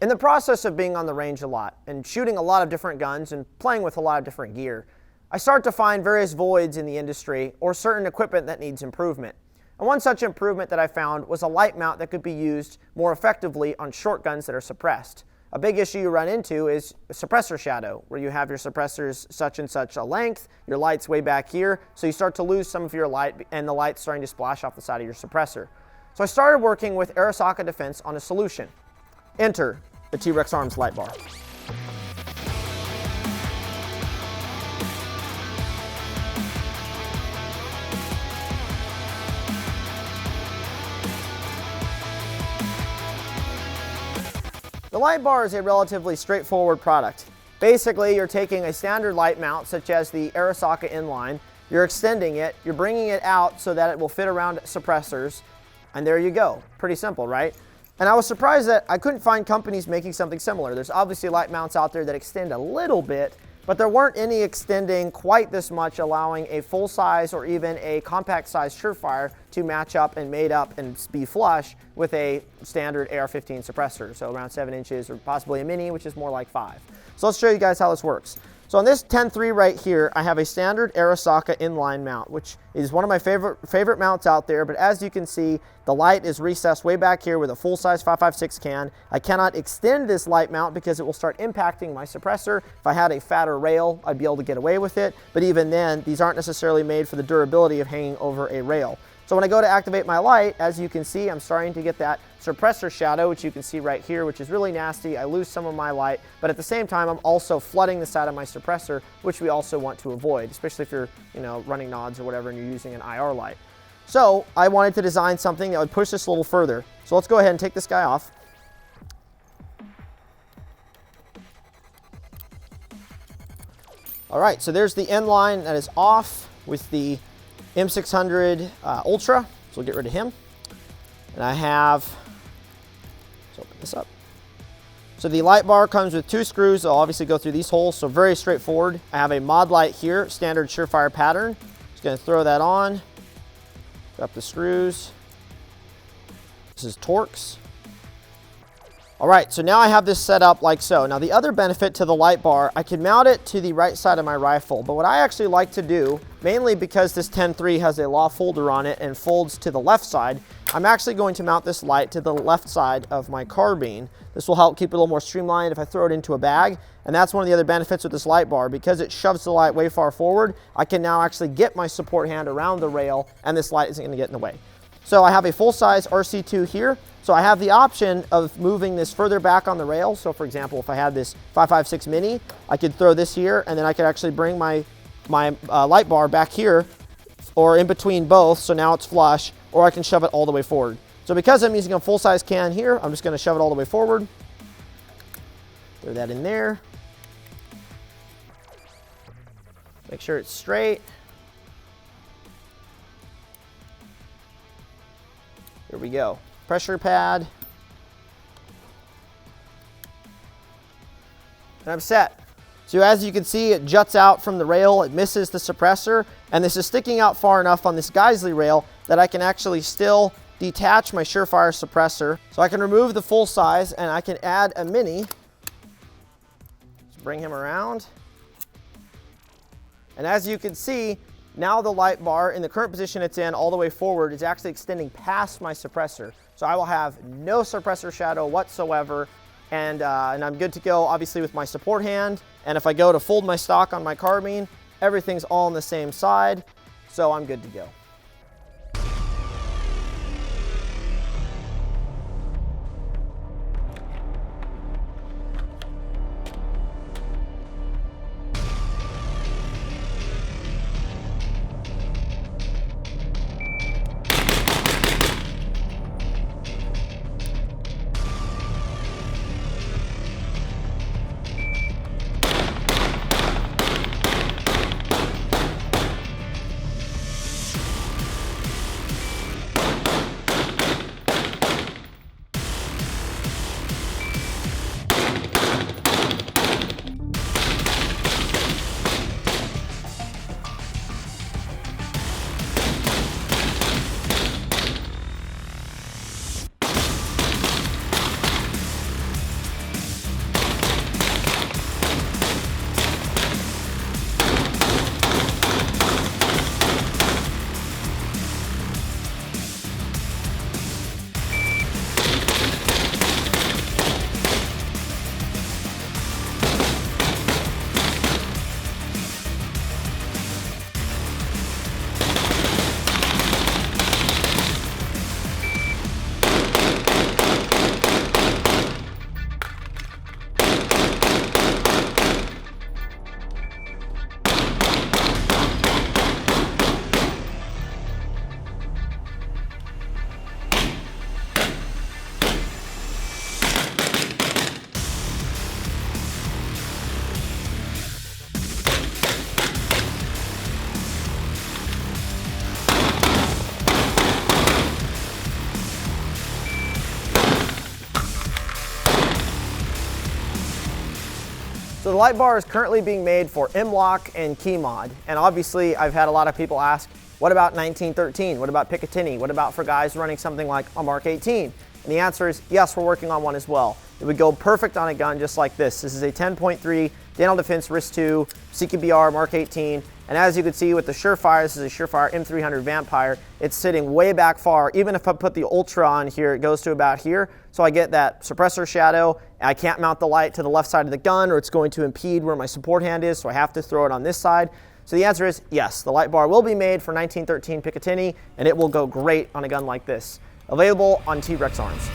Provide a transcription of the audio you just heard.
In the process of being on the range a lot and shooting a lot of different guns and playing with a lot of different gear, I start to find various voids in the industry or certain equipment that needs improvement. And one such improvement that I found was a light mount that could be used more effectively on short guns that are suppressed. A big issue you run into is suppressor shadow, where you have your suppressors such and such a length, your light's way back here, so you start to lose some of your light and the light's starting to splash off the side of your suppressor. So I started working with Arasaka Defense on a solution. Enter the T.REX ARMS Lightbar. The Lightbar is a relatively straightforward product. Basically, you're taking a standard light mount, such as the Arasaka inline, you're extending it, you're bringing it out so that it will fit around suppressors, and there you go. Pretty simple, right? And I was surprised that I couldn't find companies making something similar. There's obviously light mounts out there that extend a little bit, but there weren't any extending quite this much, allowing a full-size or even a compact-size Surefire to match up and mate up and be flush with a standard AR-15 suppressor, so around 7 inches, or possibly a mini, which is more like 5. So let's show you guys how this works. So on this 10-3 right here, I have a standard Arasaka inline mount, which is one of my favorite mounts out there, but as you can see, the light is recessed way back here with a full-size 5.56 can. I cannot extend this light mount because it will start impacting my suppressor. If I had a fatter rail, I'd be able to get away with it, but even then, these aren't necessarily made for the durability of hanging over a rail. So when I go to activate my light, as you can see, I'm starting to get that suppressor shadow, which you can see right here, which is really nasty. I lose some of my light, but at the same time, I'm also flooding the side of my suppressor, which we also want to avoid, especially if you're, running nods or whatever and you're using an IR light. So I wanted to design something that would push this a little further. So let's go ahead and take this guy off. All right, so there's the end line that is off with the M600 Ultra, so we'll get rid of him. And I have, let's open this up. So the light bar comes with 2 screws. I'll obviously go through these holes, so very straightforward. I have a mod light here, standard Surefire pattern. Just gonna throw that on, drop the screws. This is T.REX. All right, so now I have this set up like so. Now the other benefit to the light bar, I can mount it to the right side of my rifle, but what I actually like to do, mainly because this 10-3 has a law folder on it and folds to the left side, I'm actually going to mount this light to the left side of my carbine. This will help keep it a little more streamlined if I throw it into a bag, and that's one of the other benefits with this light bar. Because it shoves the light way far forward, I can now actually get my support hand around the rail, and this light isn't gonna get in the way. So I have a full-size RC2 here. So I have the option of moving this further back on the rail. So for example, if I had this 5.56 mini, I could throw this here, and then I could actually bring my light bar back here or in between both, so now it's flush, or I can shove it all the way forward. So because I'm using a full-size can here, I'm just gonna shove it all the way forward. Throw that in there. Make sure it's straight. Here we go. Pressure pad. And I'm set. So as you can see, it juts out from the rail, it misses the suppressor, and this is sticking out far enough on this Geisley rail that I can actually still detach my Surefire suppressor. So I can remove the full size and I can add a mini. Just bring him around. And as you can see, now the light bar in the current position it's in all the way forward is actually extending past my suppressor. So I will have no suppressor shadow whatsoever, and I'm good to go obviously with my support hand. And if I go to fold my stock on my carbine, everything's all on the same side, so I'm good to go. So the Lightbar is currently being made for M-LOK and key mod. And obviously I've had a lot of people ask, what about 1913? What about Picatinny? What about for guys running something like a Mark 18? And the answer is yes, we're working on one as well. It would go perfect on a gun just like this. This is a 10.3 Dental Defense Wrist 2 CQBR Mark 18. And as you can see with the Surefire, this is a Surefire M300 Vampire. It's sitting way back far. Even if I put the Ultra on here, it goes to about here. So I get that suppressor shadow. I can't mount the light to the left side of the gun or it's going to impede where my support hand is. So I have to throw it on this side. So the answer is yes, the Lightbar will be made for 1913 Picatinny and it will go great on a gun like this. Available on T.REX Arms.